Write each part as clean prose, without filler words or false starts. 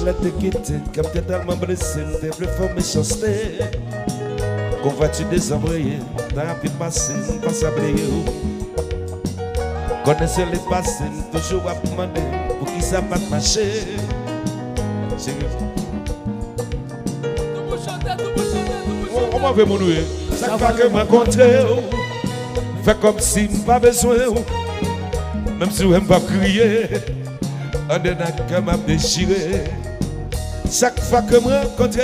la te quitter, comme t'es tellement blessé, t'es plus fort méchanceté. Convoiture désembrayée, t'as rapide passé, pas sablier. Connaissez les passés, toujours à demander, pour qui ça va te marcher. On m'a fait mon noué, ça va que m'a rencontré. Fais comme si pas besoin, même si on pas crier. On est dans le m'a déchiré. Chaque fois que me rencontre.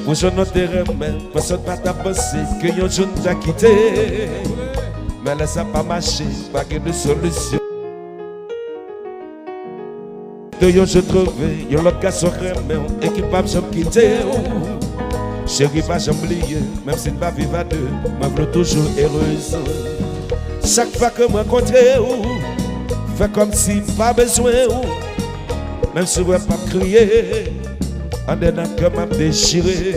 Pour je note remède, personne ne t'a pensé que yon jeune t'a quitté. Mais là ça pas marché, pas de solution. De yon je trouvé, yon l'autre garçon remède, et qui pas jamais quitté. Chérie pas jamais oublié, même si ne pas vivre à deux, moi je toujours heureuse. Chaque fois que je rencontre, fais comme si pas besoin, même si je ne pas crier. On est dans le cœur m'a déchiré.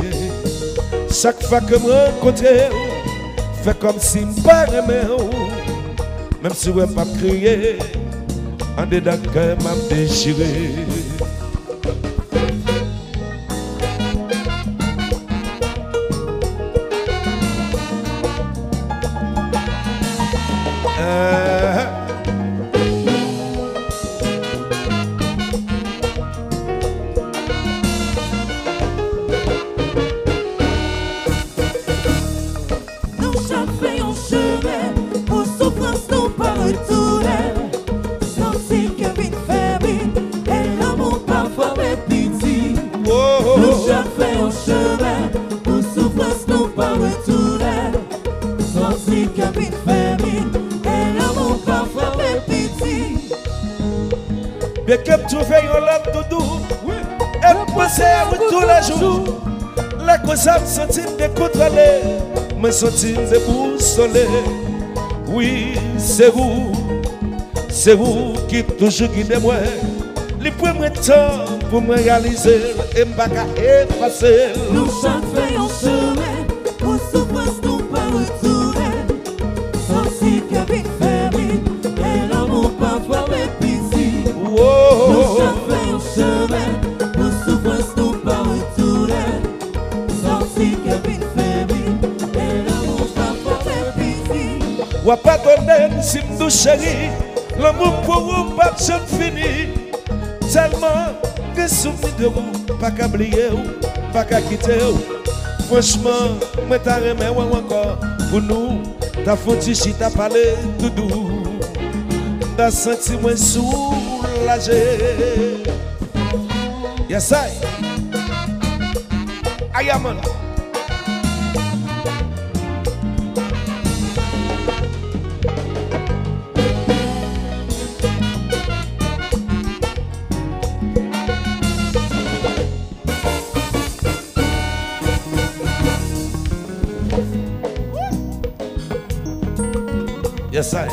Chaque fois que je me rencontre, fais comme si je ne pas aimé. Même si je ne pas crier. On est dans le cœur m'a déchiré. Bien que tu veilles en l'âme tout doux, et penser à vous tous les jours. La cause me sentit décontrôlé, me sentit déboussolé. Oui, c'est vous qui toujours guidez moi. Les premiers temps pour me réaliser et me pas effacer. Nous chaque fait en chemin, pour souffrance nous pas retourner. Sans si cabine fermée, et l'amour parfois répétit. Nous chaque fait en chemin, pour souffrance nous pas retourner. Sans si cabine fermée, et l'amour parfois répétit. Ou pas donner si nous chérie, l'amour pour vous pas jamais fini. Tellement que souvenir de vous, pas qu'à oublier ou, pas qu'à quitter ou. Franchement, moi t'as remis ou encore pour nous. T'as foutu si t'as parlé tout doux. T'as senti moins soulagé. Yes I am on. Yes, I.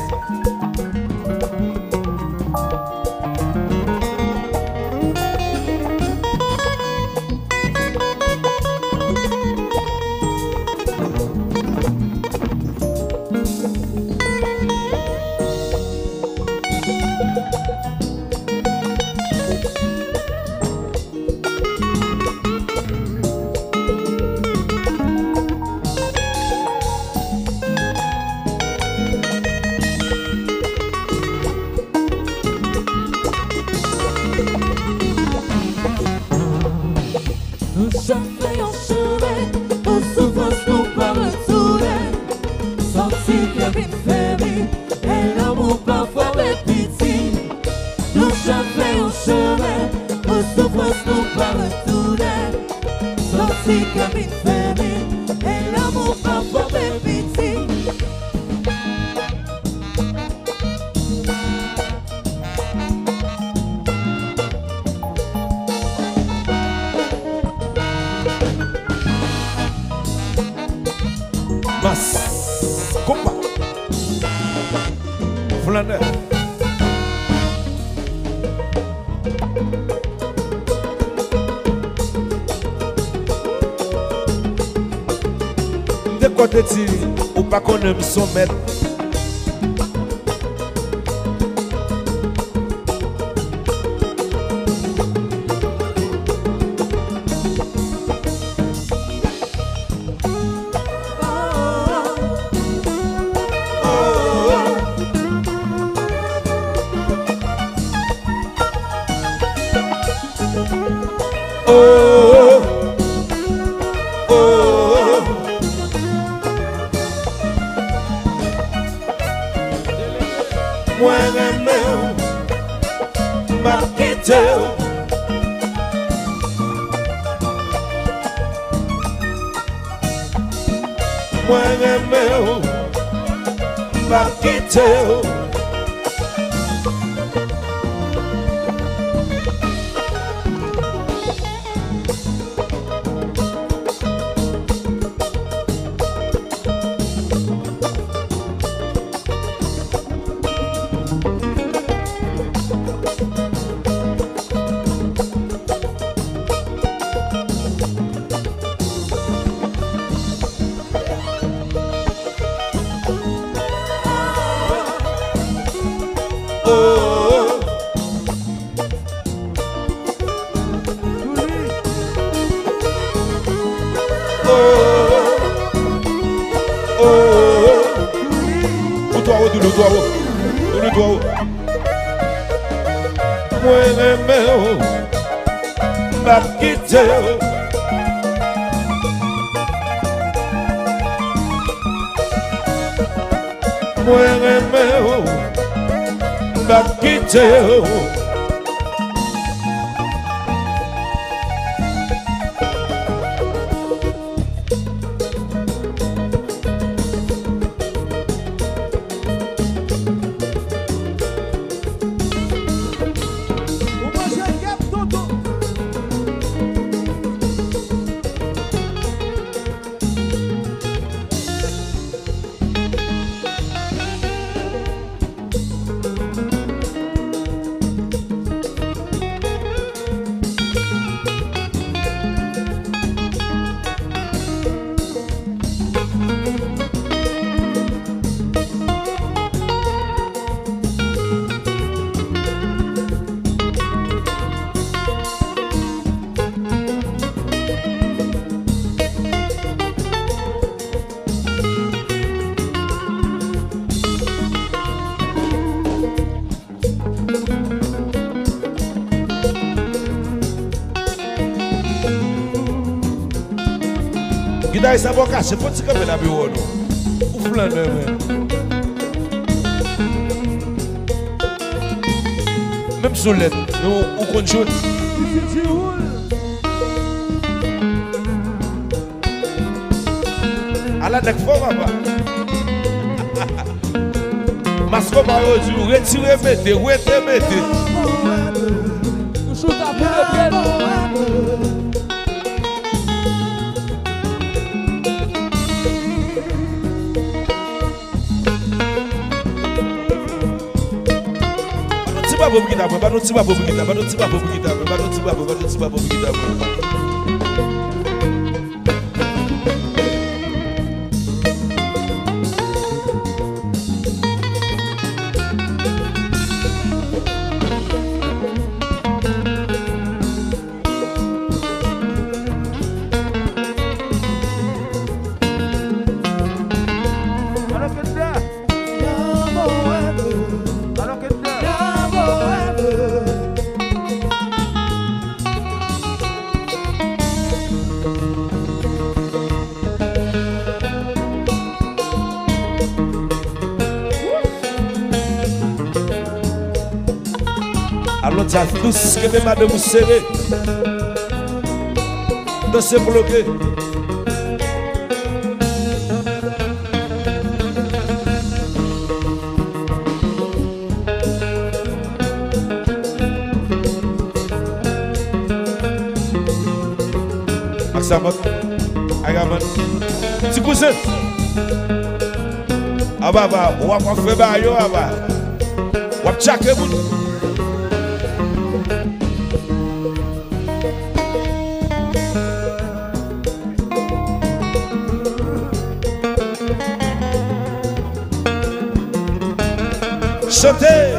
flaneur. De côté ti, ou pas qu'on aime son maître. Guidai sa boca, se pode se cambiar na bureau, o flaneur, même sur l'aide, nous on conjoint. À la deck fort, papa. Masco Barozu, retirez, mettez, mettez. Chute à boule. Allons à tous que mes madame vous serrez. Dans ce bloqué. Maxamot, Agaman, petit cousin. Aba, on va faire bail, aba. Wap chake moun. Chantez.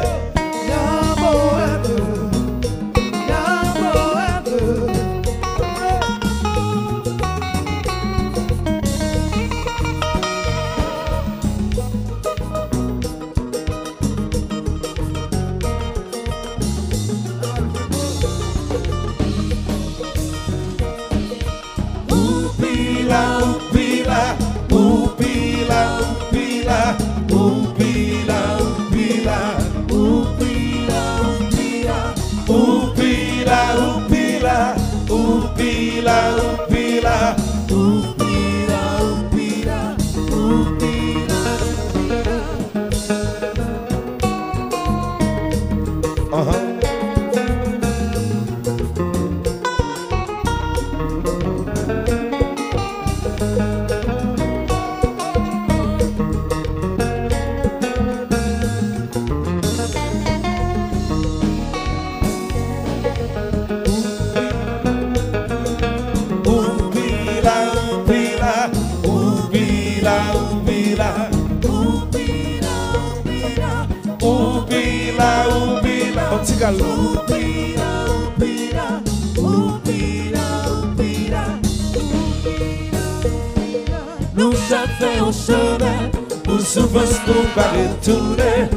Nous chacun au chemin, pour souffrance nous pas retourner.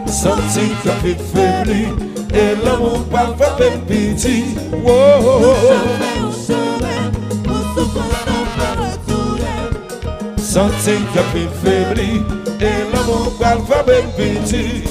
Senti qu'on est faibli, et l'amour pas fait petit. Nous chacun au chemin, pour souffrance nous pas retourner. Senti qu'on est faibli, et l'amour pas fait petit.